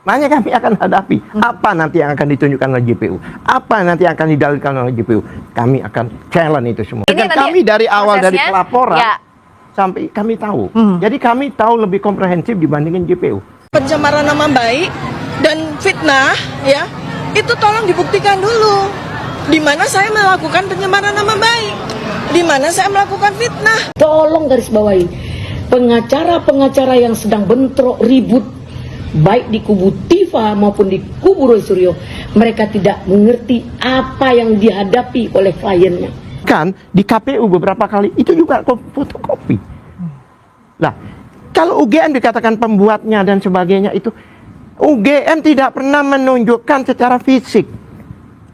Makanya kami akan hadapi apa nanti yang akan ditunjukkan oleh JPU, apa nanti yang akan didalilkan oleh JPU. Kami akan challenge itu semua. Dan kami dari awal dari pelaporan sampai kami tahu. Jadi kami tahu lebih komprehensif dibandingin JPU. Pencemaran nama baik dan fitnah, ya, itu tolong dibuktikan dulu. Di mana saya melakukan pencemaran nama baik, di mana saya melakukan fitnah. Tolong garis bawahi, pengacara-pengacara yang sedang bentrok ribut baik di kubu Tifa maupun di kubu Roy Suryo, mereka tidak mengerti apa yang dihadapi oleh kliennya. Kan di KPU beberapa kali itu juga fotokopi. Nah, kalau UGM dikatakan pembuatnya dan sebagainya, itu UGM tidak pernah menunjukkan secara fisik,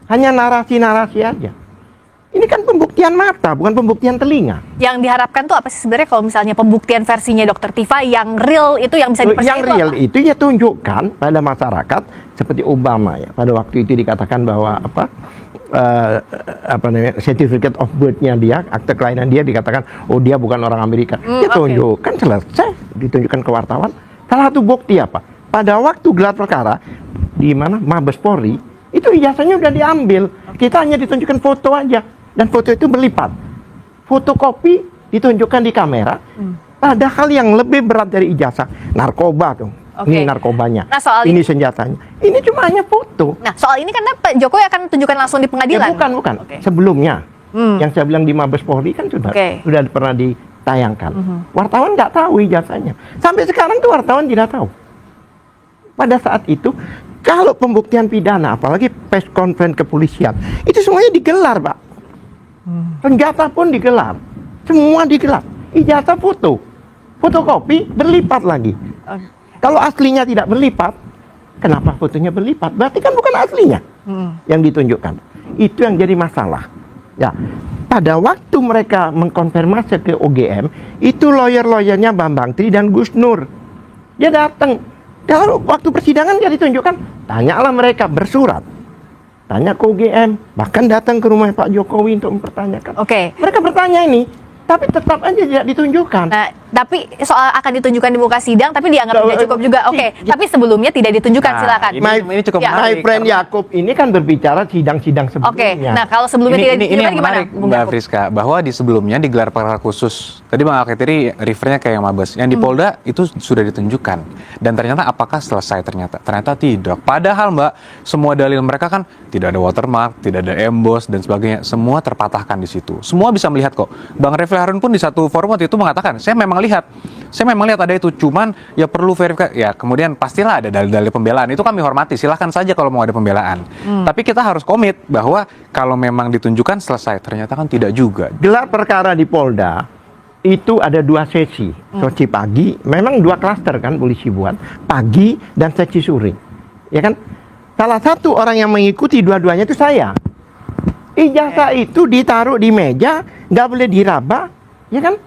hanya narasi-narasi aja. Ini kan pembuktian mata, bukan pembuktian telinga. Yang diharapkan tuh apa sih sebenarnya kalau misalnya pembuktian versinya Dr. Tifa yang real itu yang bisa dipercaya? Yang real itu ya tunjukkan pada masyarakat seperti Obama ya. Pada waktu itu dikatakan bahwa certificate of birth-nya dia, akte kelahiran dia dikatakan dia bukan orang Amerika. Ya tunjukkan selesai, ditunjukkan ke wartawan. Salah satu bukti apa? Pada waktu gelar perkara di mana Mabes Polri itu ijazahnya udah diambil. Kita hanya ditunjukkan foto aja. Dan foto itu berlipat. Fotokopi ditunjukkan di kamera. Padahal yang lebih berat dari ijazah, narkoba tuh. Ini narkobanya. Nah, ini senjatanya. Ini cuma hanya foto. Nah, soal ini kan Pak Jokowi akan tunjukkan langsung di pengadilan. Ya, bukan. Sebelumnya. Yang saya bilang di Mabes Polri kan sudah pernah ditayangkan. Wartawan nggak tahu ijazahnya. Sampai sekarang tuh wartawan tidak tahu. Pada saat itu, kalau pembuktian pidana, apalagi press conference kepolisian, itu semuanya digelar, Pak. Senjata pun digelar, semua digelar. Ijazah foto, fotokopi berlipat lagi. Kalau aslinya tidak berlipat, kenapa fotonya berlipat? Berarti kan bukan aslinya yang ditunjukkan. Itu yang jadi masalah. Ya, pada waktu mereka mengkonfirmasi ke UGM, itu lawyer-lawyernya Bambang Tri dan Gus Nur. Dia datang. Kalau waktu persidangan dia ditunjukkan, tanyalah mereka bersurat. Tanya ke UGM, bahkan datang ke rumah Pak Jokowi untuk mempertanyakan. Mereka bertanya ini, tapi tetap aja tidak ditunjukkan. Nah, tapi soal akan ditunjukkan di muka sidang, tapi dianggap tidak cukup juga. Tapi sebelumnya tidak ditunjukkan, silakan. Ini cukup menarik. My friend Yakub ini kan berbicara sidang-sidang sebelumnya. Nah, kalau sebelumnya tidak ditunjukkan gimana? Mbak Friska, bahwa di sebelumnya digelar perkara khusus. Tadi Bang Alketiri refernya kayak yang Mabes. Yang di Polda itu sudah ditunjukkan. Dan ternyata apakah selesai? Ternyata tidak. Padahal Mbak, semua dalil mereka kan tidak ada watermark, tidak ada emboss dan sebagainya. Semua terpatahkan di situ. Semua bisa melihat kok. Bang Refli Harun pun di satu forum waktu itu mengatakan, saya memang lihat ada itu, cuman ya perlu verifikasi. Ya kemudian pastilah ada dalil-dalil pembelaan, itu kami hormati, silahkan saja kalau mau ada pembelaan. Tapi kita harus komit bahwa kalau memang ditunjukkan selesai, ternyata kan tidak juga. Gelar perkara di Polda itu ada 2 sesi, sesi pagi, memang 2 klaster kan polisi buat, pagi dan sesi sore, ya kan? Salah satu orang yang mengikuti dua-duanya itu saya. Ijazah itu ditaruh di meja, nggak boleh diraba, ya kan?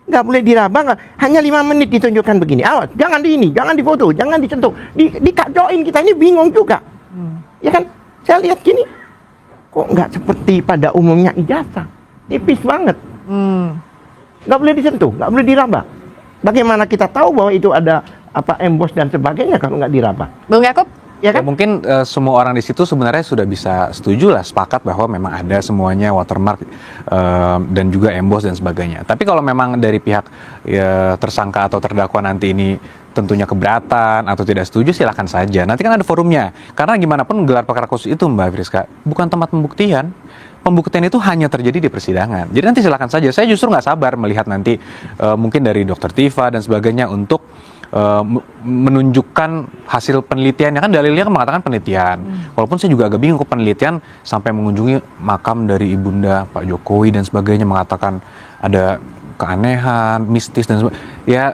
Nggak boleh diraba, hanya 5 menit ditunjukkan begini. Awas, jangan jangan difoto, jangan disentuh, dikacauin kita ini bingung juga, ya kan? Saya lihat gini, kok nggak seperti pada umumnya ijazah, tipis banget, nggak boleh disentuh, nggak boleh diraba. Bagaimana kita tahu bahwa itu ada emboss dan sebagainya kalau nggak diraba? Bung Yakub? Ya kan? Mungkin semua orang di situ sebenarnya sudah bisa setuju lah, sepakat bahwa memang ada semuanya watermark dan juga emboss dan sebagainya. Tapi kalau memang dari pihak tersangka atau terdakwa nanti ini tentunya keberatan atau tidak setuju, silakan saja. Nanti kan ada forumnya. Karena gimana pun gelar perkara khusus itu Mbak Friska bukan tempat pembuktian. Pembuktian itu hanya terjadi di persidangan. Jadi nanti silakan saja. Saya justru nggak sabar melihat nanti mungkin dari Dr. Tifa dan sebagainya untuk menunjukkan hasil penelitiannya. Kan dalilnya kan mengatakan penelitian. Walaupun saya juga agak bingung kok penelitian sampai mengunjungi makam dari ibunda Pak Jokowi dan sebagainya, mengatakan ada keanehan, mistis dan sebagainya. Ya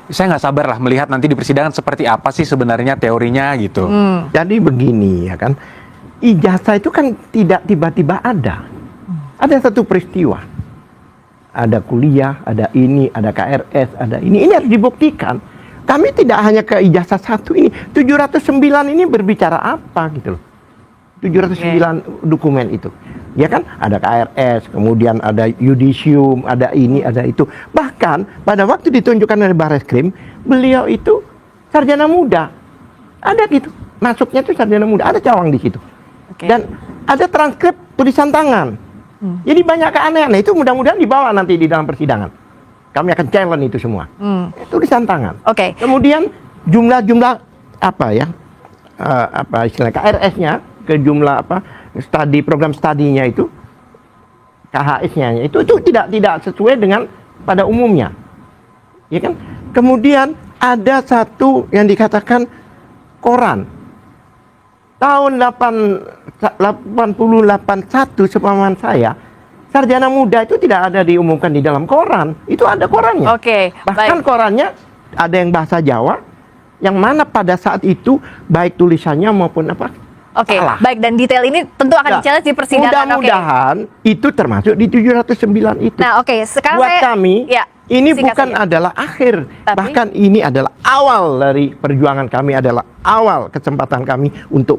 saya nggak sabar lah melihat nanti di persidangan seperti apa sih sebenarnya teorinya gitu. Jadi begini ya kan, ijazah itu kan tidak tiba-tiba ada. Ada satu peristiwa, ada kuliah, ada ini, ada KRS, ada ini harus dibuktikan. Kami tidak hanya ke ijazah 1 ini, 709 ini berbicara apa gitu loh. 709 dokumen itu. Ya kan, ada KRS, kemudian ada yudisium, ada ini, ada itu. Bahkan pada waktu ditunjukkan oleh Barreskrim, beliau itu sarjana muda. Ada gitu. Masuknya itu sarjana muda, ada cawang di situ. Oke. Dan ada transkrip tulisan tangan. Jadi banyak keanehan. Nah, itu mudah-mudahan dibawa nanti di dalam persidangan. Kami akan challenge itu semua. Tulisan tangan. Oke. Kemudian jumlah apa ya? Apa istilah KRS-nya ke jumlah apa? Program studinya itu KHS-nya itu tidak sesuai dengan pada umumnya. Ya kan? Kemudian ada satu yang dikatakan koran. Tahun 88 sepemahaman saya, sarjana muda itu tidak ada diumumkan di dalam koran. Itu ada korannya. Oke, Bahkan baik. korannya ada yang bahasa Jawa, yang mana pada saat itu baik tulisannya maupun apa Oke, salah. baik, dan detail ini tentu akan Ya, di-challenge di persidangan. Oke. mudah-mudahan itu termasuk di 709 itu. Nah, oke, sekarang Buat saya kami, ya, ini singkat bukan saja. adalah akhir, Tapi- bahkan ini adalah awal dari perjuangan kami, adalah awal kesempatan kami untuk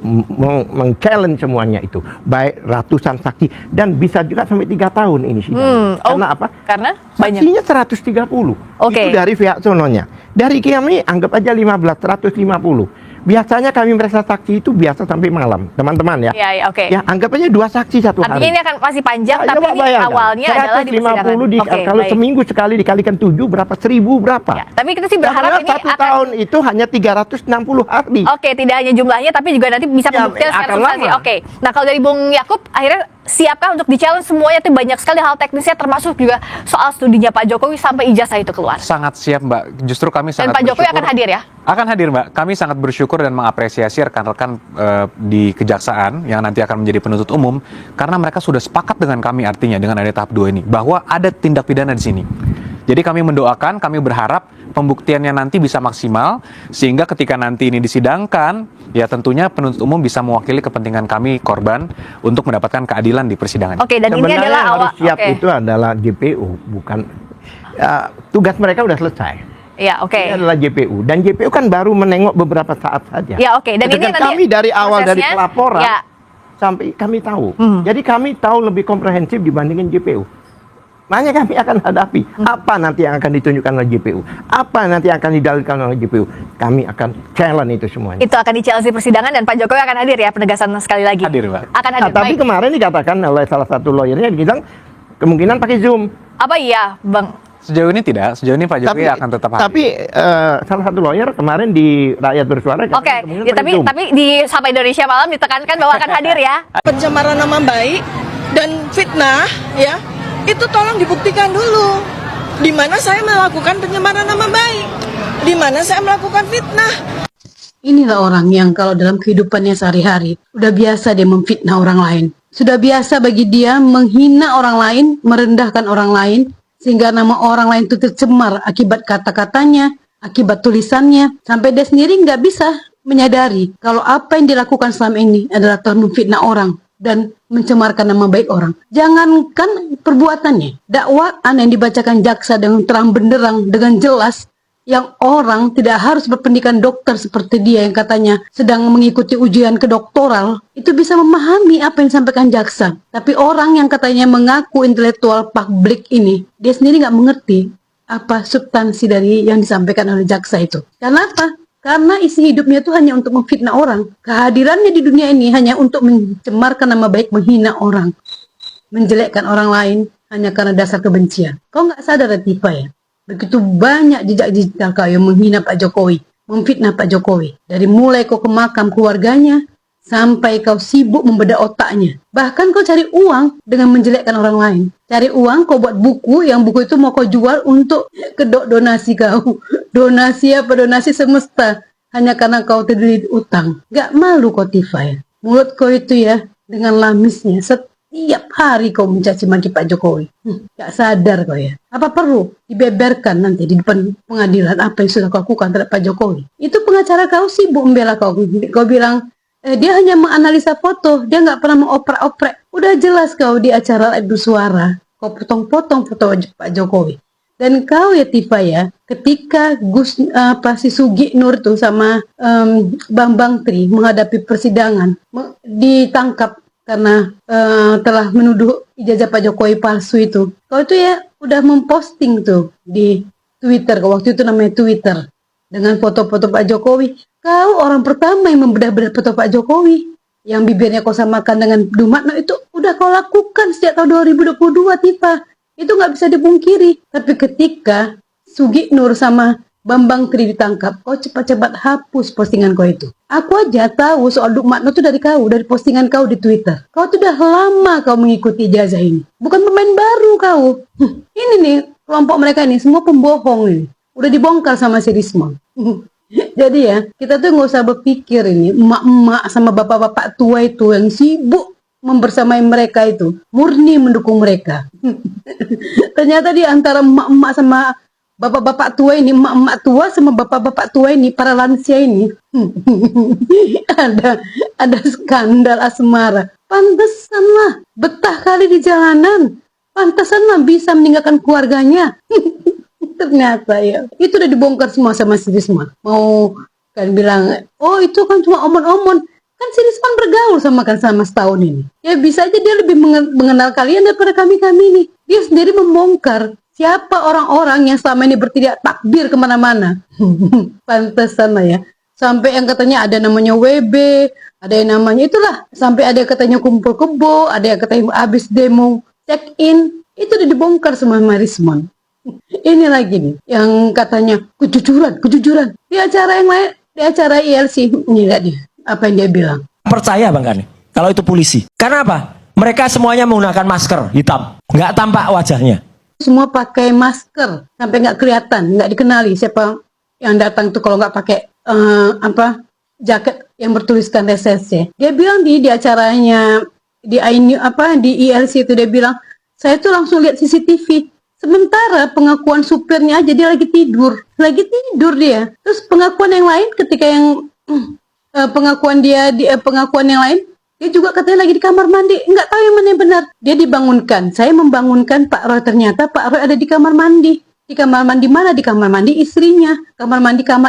meng-challenge semuanya itu, baik ratusan saksi dan bisa juga sampai 3 tahun ini sidang. Karena apa? Karena banyak. Saksinya 130. Oke. Itu dari pihak sononya. Dari kami anggap aja 150. Biasanya kami merasa saksi itu biasa sampai malam, teman-teman ya. Iya, iya, oke. Ya, anggap aja 2 saksi satu Artinya hari. ini akan masih panjang, Ya, tapi coba ini bayangkan. awalnya adalah di persidangan. 150 Oke, kalau baik. seminggu sekali dikalikan 7 berapa? 1000 berapa? Ya, tapi kita sih berharap Karena ini satu akan tahun itu hanya 360 hari. Oke, tidak hanya jumlahnya, tapi juga nanti bisa Ya, pembuktian secara akan substansi. lama. Oke, nah kalau dari Bung Yakub, akhirnya siapkah untuk di-challenge semuanya? Itu banyak sekali hal teknisnya, termasuk juga soal studinya Pak Jokowi sampai ijazah itu keluar. Sangat siap, Mbak. Justru kami Dan sangat Pak Jokowi akan bersyukur- hadir ya? Akan hadir, Mbak. Kami sangat bersyukur dan mengapresiasi rekan-rekan di kejaksaan yang nanti akan menjadi penuntut umum, karena mereka sudah sepakat dengan kami, artinya dengan ada tahap 2 ini, bahwa ada tindak pidana di sini. Jadi kami mendoakan, kami berharap pembuktiannya nanti bisa maksimal, sehingga ketika nanti ini disidangkan, ya tentunya penuntut umum bisa mewakili kepentingan kami korban untuk mendapatkan keadilan di persidangan. Oke, dan ini Sebenarnya adalah yang awal. harus siap Oke. itu adalah JPU, bukan tugas mereka udah selesai. Ya, oke. Ini adalah JPU, dan JPU kan baru menengok beberapa saat saja. Ya, oke. Dan ini Sedangkan nanti kami dari awal dari prosesnya, pelaporan ya. sampai kami tahu. Jadi kami tahu lebih komprehensif dibandingin JPU. Makanya kami akan hadapi apa nanti yang akan ditunjukkan oleh JPU, apa nanti yang akan didalilkan oleh JPU. Kami akan challenge itu semuanya. Itu akan di-challenge di persidangan dan Pak Jokowi akan hadir ya, penegasan sekali lagi. Hadir, Mbak. Akan Nah, hadir. tapi Baik. kemarin dikatakan oleh salah satu lawyernya, bilang kemungkinan pakai Zoom. Apa iya, Bang? Sejauh ini tidak, sejauh ini Pak Jokowi akan tetap hadir. Tapi salah satu lawyer kemarin di Rakyat Bersuara Oke, katanya kemungkinan ya, pakai tapi Zoom. tapi di Sapa Indonesia Malam ditekankan bahwa akan hadir ya. Pencemaran nama baik dan fitnah, ya, itu tolong dibuktikan dulu. Di mana saya melakukan pencemaran nama baik, di mana saya melakukan fitnah. Inilah orang yang kalau dalam kehidupannya sehari-hari udah biasa dia memfitnah orang lain. Sudah biasa bagi dia menghina orang lain, merendahkan orang lain, sehingga nama orang lain itu tercemar akibat kata-katanya, akibat tulisannya, sampai dia sendiri nggak bisa menyadari kalau apa yang dilakukan selama ini adalah telah memfitnah orang dan mencemarkan nama baik orang. Jangankan perbuatannya, dakwaan yang dibacakan jaksa dengan terang benderang, dengan jelas, yang orang tidak harus berpendidikan dokter seperti dia yang katanya sedang mengikuti ujian kedoktoral, itu bisa memahami apa yang disampaikan jaksa. Tapi orang yang katanya mengaku intelektual publik ini, dia sendiri nggak mengerti apa substansi dari yang disampaikan oleh jaksa itu. Karena apa? Karena isi hidupnya itu hanya untuk memfitnah orang. Kehadirannya di dunia ini hanya untuk mencemarkan nama baik, menghina orang, menjelekkan orang lain hanya karena dasar kebencian. Kau nggak sadar, Latifa, ya? Begitu banyak jejak-jejak kau yang menghina Pak Jokowi, memfitnah Pak Jokowi. Dari mulai kau ke makam keluarganya, sampai kau sibuk membedah otaknya. Bahkan kau cari uang dengan menjelekkan orang lain. Cari uang, kau buat buku, yang buku itu mau kau jual untuk donasi kau. Donasi apa? Donasi semesta. Hanya karena kau terlilit utang. Gak malu kau, Tifa, ya? Mulut kau itu ya, dengan lamisnya, setiap hari kau mencaci maki Pak Jokowi. Gak sadar kau ya. Apa perlu dibeberkan nanti di depan pengadilan apa yang sudah kau lakukan terhadap Pak Jokowi? Itu pengacara kau sibuk membela kau. Kau bilang, dia hanya menganalisa foto, dia nggak pernah mengoprek-oprek. Udah jelas kau di acara Live Bersuara, kau potong-potong foto Pak Jokowi. Dan kau ya, Tifa, ya, ketika si Sugi Nur tuh sama Bambang Tri menghadapi persidangan, ditangkap karena telah menuduh ijazah Pak Jokowi palsu itu. Kau itu ya udah memposting tuh di Twitter, waktu itu namanya Twitter, dengan foto-foto Pak Jokowi. Kau orang pertama yang membedah-bedah foto Pak Jokowi. Yang bibirnya kau samakan dengan Dumatno itu udah kau lakukan sejak tahun 2022, Tifa. Itu nggak bisa dipungkiri. Tapi ketika Sugi Nur sama Bambang Tri ditangkap, kau cepat-cepat hapus postingan kau itu. Aku aja tahu soal Dumatno itu dari kau, dari postingan kau di Twitter. Kau tuh udah lama kau mengikuti ijazah ini. Bukan pemain baru kau. Ini nih, kelompok mereka ini semua pembohong ini. Udah dibongkar sama si Risma. Jadi ya, kita tuh nggak usah berpikir ini emak-emak sama bapak-bapak tua itu yang sibuk membersamai mereka itu murni mendukung mereka. Ternyata di antara emak-emak sama bapak-bapak tua ini, emak-emak tua sama bapak-bapak tua ini, para lansia ini, ada skandal asmara. Pantesan lah betah kali di jalanan. Pantesan lah bisa meninggalkan keluarganya. Ternyata ya, itu udah dibongkar semua sama si Risma. Mau kan bilang, oh itu kan cuma omon-omon. Kan si Risma bergaul sama setahun ini. Ya bisa aja dia lebih mengenal kalian daripada kami-kami ini. Dia sendiri membongkar siapa orang-orang yang selama ini bertindak takbir kemana-mana. Pantesan lah ya. Sampai yang katanya ada namanya WB, ada yang namanya itulah. Sampai ada yang katanya kumpul kebo, ada yang katanya habis demo check-in. Itu udah dibongkar semua sama Risma. Ini lagi nih, yang katanya kejujuran. Di acara yang lain, di acara ILC, ini lihat dia, apa yang dia bilang. Percaya Bang Kani, kalau itu polisi. Karena apa? Mereka semuanya menggunakan masker hitam, nggak tampak wajahnya. Semua pakai masker, sampai nggak kelihatan, nggak dikenali siapa yang datang tuh kalau nggak pakai jaket yang bertuliskan reserse. Dia bilang di acaranya di ILC itu dia bilang, saya tuh langsung lihat CCTV. Sementara pengakuan supirnya aja dia lagi tidur dia. Terus pengakuan yang lain ketika yang pengakuan yang lain dia juga katanya lagi di kamar mandi. Nggak tahu yang mana yang benar. Dia dibangunkan. Saya membangunkan Pak Roy, ternyata Pak Roy ada di kamar mandi. Di kamar mandi mana? Di kamar mandi istrinya. Kamar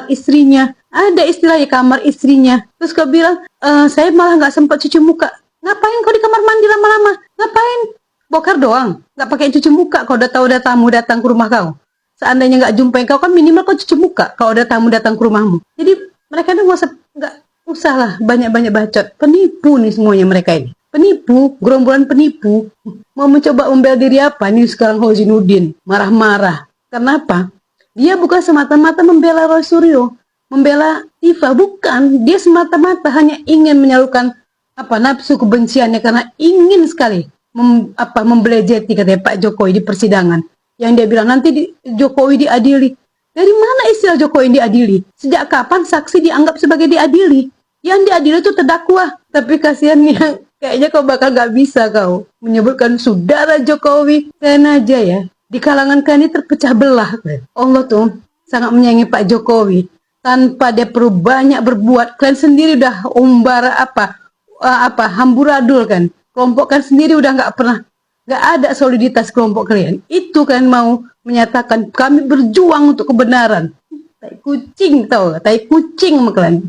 istrinya. Ada istilahnya kamar istrinya. Terus kau bilang, saya malah nggak sempat cuci muka. Ngapain kau di kamar mandi lama-lama? Ngapain? Bokar doang, nggak pakai cuci muka. Kau udah tahu ada tamu datang ke rumah kau. Seandainya nggak jumpai kau, kan minimal kau cuci muka kalau ada tamu datang ke rumahmu. Jadi mereka tuh nggak usah lah banyak-banyak bacot. Penipu nih semuanya mereka ini. Penipu, gerombolan penipu. Mau mencoba membela diri apa nih sekarang Hozinuddin marah-marah. Kenapa? Dia bukan semata-mata membela Roy Suryo, membela Tifa, bukan. Dia semata-mata hanya ingin menyalurkan nafsu kebenciannya karena ingin sekali membelejeti katanya Pak Jokowi di persidangan. Yang dia bilang nanti Jokowi diadili. Dari mana istilah Jokowi diadili? Sejak kapan saksi dianggap sebagai diadili? Yang diadili itu terdakwa. Tapi kasihannya kayaknya kau bakal gak bisa kau menyebutkan saudara Jokowi. Kalian aja ya, di kalangan kalian ini terpecah belah. Allah tuh sangat menyayangi Pak Jokowi. Tanpa dia perlu banyak berbuat, kalian sendiri udah umbara hamburadul kan. Kelompok kan sendiri udah nggak ada soliditas kelompok kalian. Itu kan mau menyatakan kami berjuang untuk kebenaran. Tai kucing tau, tai kucing sama kalian.